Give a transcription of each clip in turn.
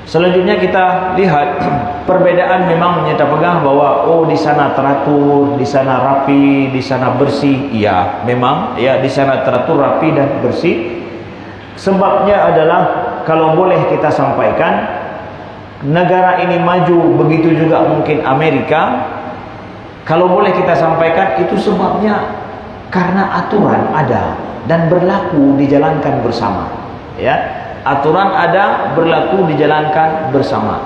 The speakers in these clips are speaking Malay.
Selanjutnya kita lihat perbedaan memang menyata pegang bahwa oh di sana teratur, di sana rapi, di sana bersih. Iya, memang ya di sana teratur, rapi dan bersih. Sebabnya adalah kalau boleh kita sampaikan, negara ini maju, begitu juga mungkin Amerika. Kalau boleh kita sampaikan itu sebabnya karena aturan ada dan berlaku dijalankan bersama. Ya, aturan ada, berlaku dijalankan bersama.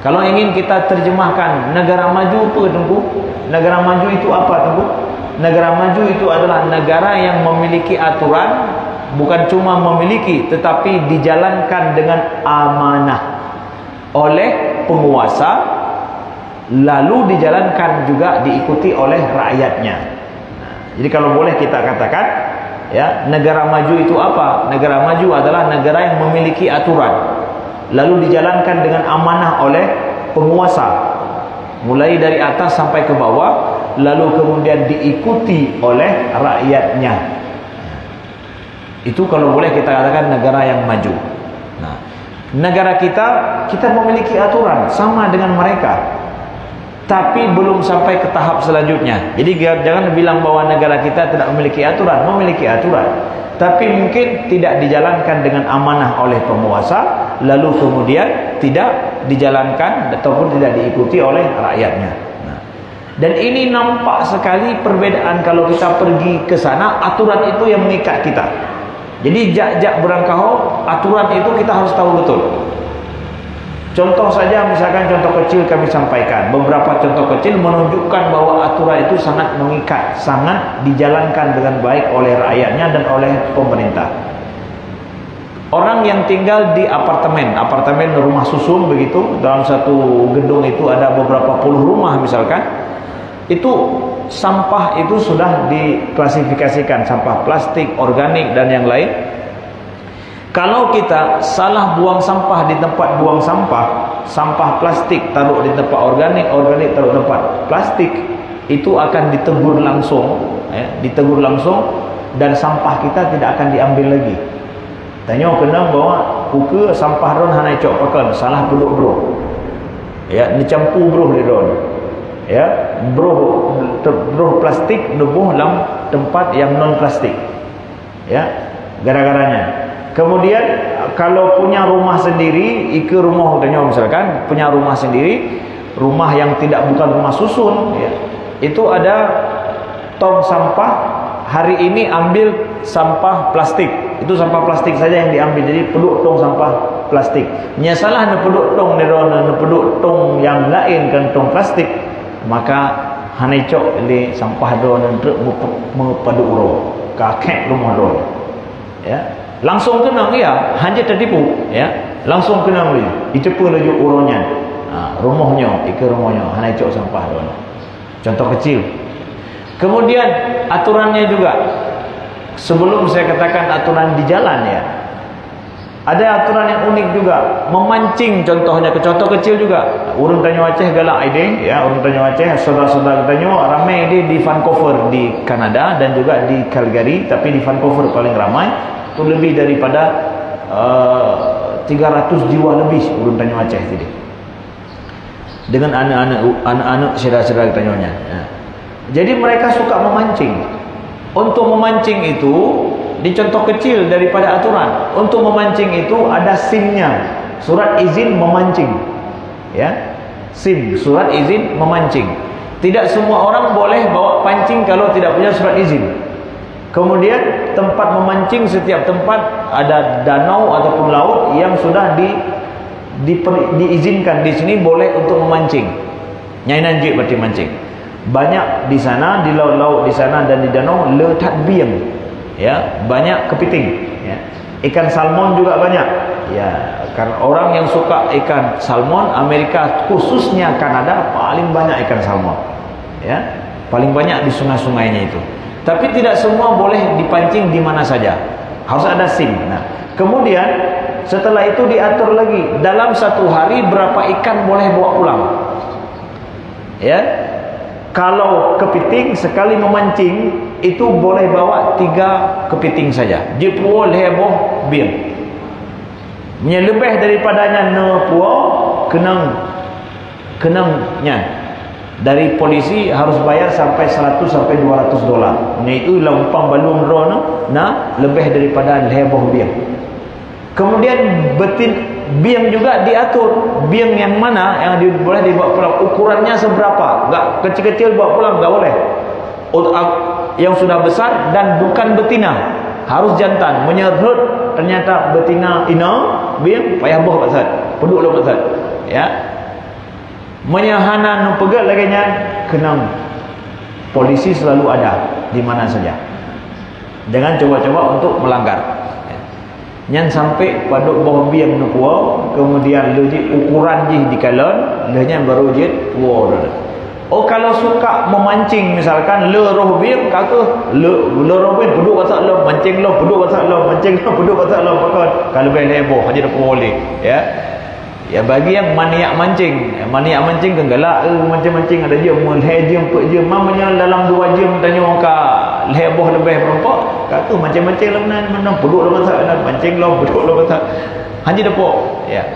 Kalau ingin kita terjemahkan negara maju itu Tengku, negara maju itu apa Tengku? Negara maju itu adalah negara yang memiliki aturan, bukan cuma memiliki tetapi dijalankan dengan amanah oleh penguasa, lalu dijalankan juga diikuti oleh rakyatnya. Jadi kalau boleh kita katakan, ya, negara maju itu apa? Negara maju adalah negara yang memiliki aturan, lalu dijalankan dengan amanah oleh penguasa, mulai dari atas sampai ke bawah, lalu kemudian diikuti oleh rakyatnya. Itu kalau boleh kita katakan negara yang maju. Nah, negara kita memiliki aturan sama dengan mereka, tapi belum sampai ke tahap selanjutnya. Jadi jangan bilang bahwa negara kita tidak memiliki aturan. Memiliki aturan, tapi mungkin tidak dijalankan dengan amanah oleh penguasa, lalu kemudian tidak dijalankan ataupun tidak diikuti oleh rakyatnya. Nah, dan ini nampak sekali perbedaan kalau kita pergi ke sana. Aturan itu yang mengikat kita. Jadi jak-jak berangkau, aturan itu kita harus tahu betul. Contoh saja, misalkan contoh kecil kami sampaikan, beberapa contoh kecil menunjukkan bahwa aturan itu sangat mengikat, sangat dijalankan dengan baik oleh rakyatnya dan oleh pemerintah. Orang yang tinggal di apartemen rumah susun begitu, dalam satu gedung itu ada beberapa puluh rumah misalkan, itu sampah itu sudah diklasifikasikan, sampah plastik, organik dan yang lain. Kalau kita salah buang sampah di tempat buang sampah, sampah plastik taruh di tempat organik, organik taruh di tempat plastik, itu akan ditegur langsung, ya, ditegur langsung, dan sampah kita tidak akan diambil lagi. Tanya kena bawa kuke sampah ron hanai cok pakan, salah peluk bro. Ya, dicampu bro di ron. Ya, bro plastik nubuh dalam tempat yang non plastik. Ya, gara-garanya. Kemudian kalau punya rumah sendiri, rumah tanya misalkan punya rumah sendiri, rumah yang bukan rumah susun, ya, itu ada tong sampah. Hari ini ambil sampah plastik, itu sampah plastik saja yang diambil, jadi peduk tong sampah plastik. Nyasalah peduk tong peduk tong yang lain kan tong plastik, maka hanai cok di sampah don untuk mengepadu uro kakek rumah don, ya. Langsung kena ya, hanya tertipu, ya. Langsung kena beli. Dicepu laju uronya. Rumahnya, rumahnya hanai cok sampah don. Contoh kecil. Kemudian aturannya juga. Sebelum saya katakan aturan di jalan, ya, ada aturan yang unik juga. Memancing contohnya, contoh kecil juga. Urun Tanjung Aceh galak ide, ya, urun Tanjung Aceh, saudara-saudara Tanjung ramai ide di Vancouver di Kanada dan juga di Calgary, tapi di Vancouver paling ramai. Itu lebih daripada 300 jiwa lebih urun Tanjung Aceh tadi. Dengan anak-anak saudara-saudara Tanjungnya. Ya. Jadi mereka suka memancing. Untuk memancing itu di contoh kecil daripada aturan. Untuk memancing itu ada SIM-nya, surat izin memancing. Ya. SIM, surat izin memancing. Tidak semua orang boleh bawa pancing kalau tidak punya surat izin. Kemudian tempat memancing, setiap tempat ada danau ataupun laut yang sudah diizinkan di sini boleh untuk memancing. Nyai nanjik berarti mancing. Banyak di sana, di laut-laut di sana dan di danau letak biang, ya, banyak kepiting, ya. Ikan salmon juga banyak, ya. Karena orang yang suka ikan salmon, Amerika khususnya Kanada paling banyak ikan salmon, ya, paling banyak di sungai-sungainya itu. Tapi tidak semua boleh dipancing di mana saja, harus ada SIM. Nah, kemudian setelah itu diatur lagi dalam satu hari berapa ikan boleh bawa pulang. Ya, kalau kepiting sekali memancing itu boleh bawa 3 kepiting saja. Dia boleh bawa biang. Lebih daripadanya ne puo kenangnya. Dari polisi harus bayar sampai 100 sampai 200 dolar. Itu lampang balung roh na lebih daripada heboh biang. Kemudian biang juga diatur. Biang yang mana yang boleh dibawa pulang, ukurannya seberapa. Enggak kecil-kecil bawa pulang enggak boleh. Yang sudah besar dan bukan betina, harus jantan. Menyerut ternyata betina ina biang payah boh pasal. Peduk lo pasal. Ya. Menyahana nu pegat laginya kenang. Polisi selalu ada di mana saja. Jangan coba-coba untuk melanggar. Nyan sampai paduk bawah biang nu puau, kemudian lejit ukuran jih di kalon, lehnya baru jit puau dah. Oh kalau suka memancing misalkan le roh biang kata le roh biang peduk pasal lo mancing lo peduk pasal lo mancing lo peduk pasal lo pakon. Kalau boleh leboh aja dah boleh ya. Ya bagi yang maniak mancing kan galak mancing-mancing ada je mulai jam pek jam mamanya dalam 2 jam tanya ka leboh lebih perempat kata mancing-mancing lah mana peduk lo masak mancing lo peduk lo masak haji depok ya.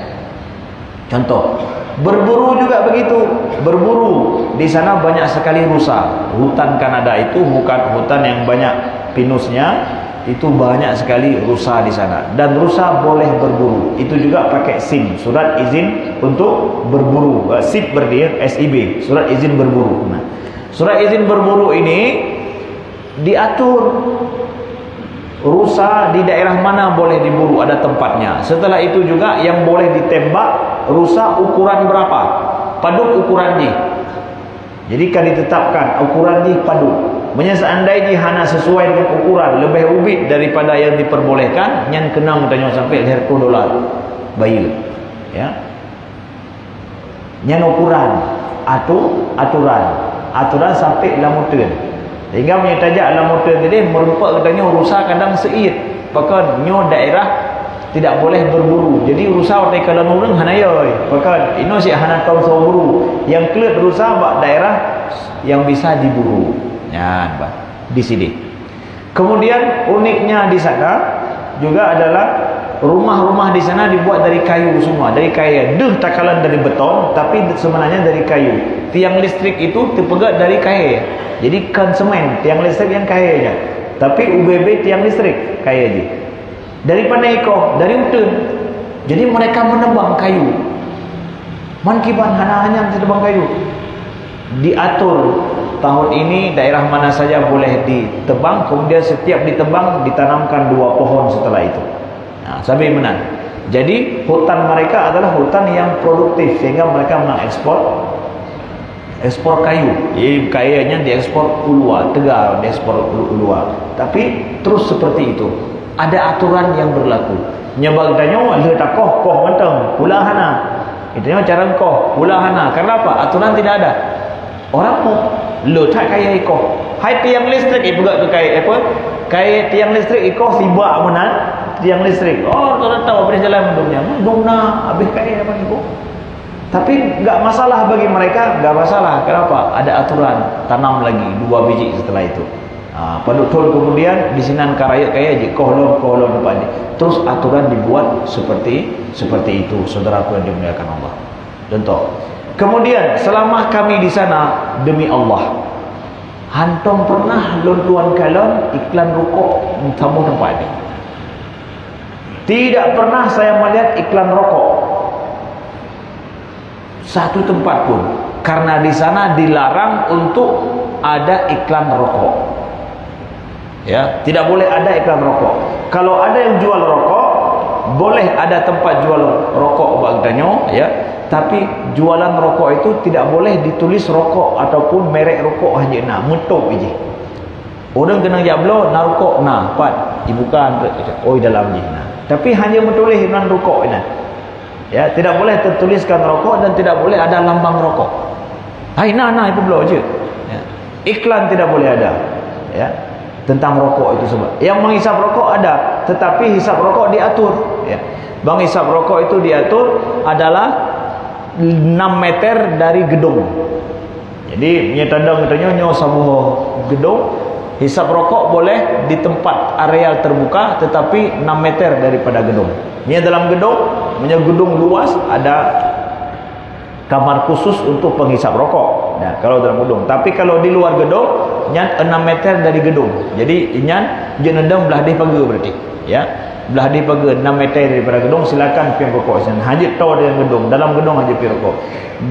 Contoh berburu juga begitu, berburu di sana banyak sekali rusa. Hutan Kanada itu bukan hutan yang banyak pinusnya, itu banyak sekali rusa di sana, dan rusa boleh berburu. Itu juga pakai SIM, surat izin untuk berburu. SIB berarti SIB, surat izin berburu. Nah, surat izin berburu ini diatur rusa di daerah mana boleh diburu, ada tempatnya. Setelah itu juga yang boleh ditembak rusa ukuran berapa, paduk ukuran ni. Jadi kan ditetapkan ukuran ni paduk. Seandainya hana sesuai dengan ukuran lebih ubit daripada yang diperbolehkan, nyan kenang tanya sampai $100 bayi ya. Nyan ukuran aturan sampai lamutan. Sehingga menyetajak lamutan tadi merupakan katanya rusa kadang seit. Bahkan nyo daerah tidak boleh berburu. Jadi rusa waktu kalau nurung hanayoi. Bahkan ino si hana tahu buru. Yang kelet rusa bak daerah yang bisa diburu. Ya, di sini. Kemudian uniknya di sana juga adalah rumah-rumah di sana dibuat dari kayu semua, dari kayu. Takalan dari beton, tapi sebenarnya dari kayu. Tiang listrik itu terpegat dari kayu. Jadi kan semen, tiang listrik yang kayanya. Tapi UBB tiang listrik kayu aja. Daripada iko, dari utun. Jadi mereka menebang kayu. Mankiban hanya menebang kayu. Diatur tahun ini daerah mana saja boleh ditebang, kemudian setiap ditebang ditanamkan 2 pohon setelah itu. Nah, sampai menang. Jadi hutan mereka adalah hutan yang produktif sehingga mereka mengekspor kayu. Jadi kayunya diekspor keluar, Tegar diekspor keluar. Tapi terus seperti itu. Ada aturan yang berlaku. Nyebal tanya le takoh koh menteng pula hana. Itu cara koh pula hana. Karena apa? Aturan tidak ada. Orang mau le tak kaya iko. Hai tiang listrik ibu gak ke kaya apa? Kaya tiang listrik iko sibak menan tiang listrik. Oh, tak tahu apa jalan mendungnya. Mendungna habis kaya apa iko. Tapi enggak masalah bagi mereka, enggak masalah. Kenapa? Ada aturan, tanam lagi 2 biji setelah itu. Padahal kemudian di sinan karayat kaya je kohlom depan ni. Terus aturan dibuat seperti itu, saudaraku yang dimuliakan Allah. Contoh. Kemudian selama kami di sana demi Allah, hantom pernah lontuan kalon iklan rokok tamu tempat ini. Tidak pernah saya melihat iklan rokok satu tempat pun, karena di sana dilarang untuk ada iklan rokok. Ya, tidak boleh ada iklan rokok. Kalau ada yang jual rokok, boleh ada tempat jual rokok bagdanyo, ya. Tapi jualan rokok itu tidak boleh ditulis rokok ataupun merek rokok hanya nak mutuk aje. Orang kena jablo na rokok na pat ibukan oi dalam ni nah. Tapi hanya menulis iklan rokok ini. Ya, tidak boleh tertuliskan rokok dan tidak boleh ada lambang rokok. Hai nah itu belum aje. Ya. Iklan tidak boleh ada. Ya. Tentang rokok itu sebab. Yang menghisap rokok ada, tetapi hisap rokok diatur, ya. Bang hisap rokok itu diatur adalah 6 meter dari gedung. Jadi menyetandang katanya nyo sabuh gedung, hisap rokok boleh di tempat areal terbuka tetapi 6 meter daripada gedung. Ini dalam gedung, punya gedung luas ada kamar khusus untuk penghisap rokok. Nah, kalau dalam gedung. Tapi kalau di luar gedung, nyan 6 meter dari gedung. Jadi nyan jenedang belah deh pagar berarti. Ya. Belah deh pagar 6 meter daripada gedung, silakan pergi rokok. Hajat tahu dengan gedung, dalam gedung hajat pergi rokok.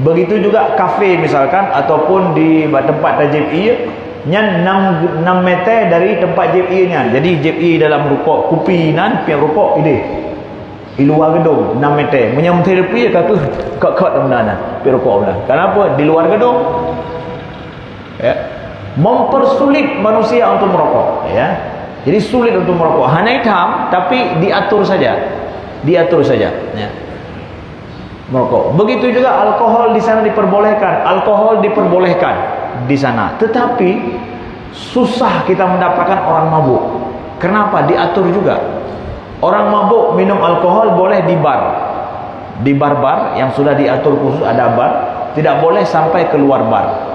Begitu juga kafe misalkan ataupun di tempat JPI, nyan 6 meter dari tempat JPI nyan. Jadi JPI dalam rokok kupi nan pergi rokok ide. Di luar gedung 6 meter menyam terapi ya kata kat mana pergi rokok belah. Kenapa? Di luar gedung. Ya. Mempersulit manusia untuk merokok, ya. Jadi sulit untuk merokok. Hanya hitam tapi diatur saja. Diatur saja, ya. Merokok. Begitu juga alkohol di sana diperbolehkan. Alkohol diperbolehkan di sana. Tetapi susah kita mendapatkan orang mabuk. Kenapa? Diatur juga. Orang mabuk minum alkohol boleh di bar. Di bar-bar yang sudah diatur khusus ada bar, tidak boleh sampai keluar bar.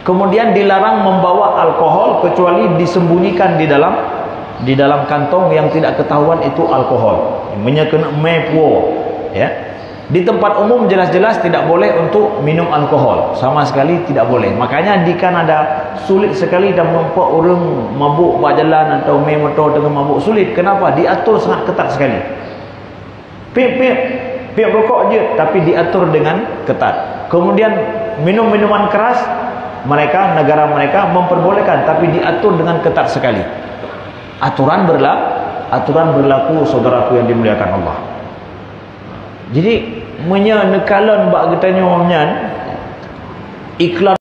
Kemudian dilarang membawa alkohol kecuali disembunyikan di dalam kantong yang tidak ketahuan itu alkohol. Menyekena mepo, ya. Di tempat umum jelas-jelas tidak boleh untuk minum alkohol, sama sekali tidak boleh. Makanya di Kanada sulit sekali dan nampak orang mabuk buat jalan atau main motor dengan mabuk, sulit. Kenapa? Diatur sangat ketat sekali. Pip rokok je tapi diatur dengan ketat. Kemudian minum minuman keras, negara mereka memperbolehkan tapi diatur dengan ketat sekali. Aturan berlaku saudaraku yang dimuliakan Allah. Jadi menyekalon bak kita nyonya iklan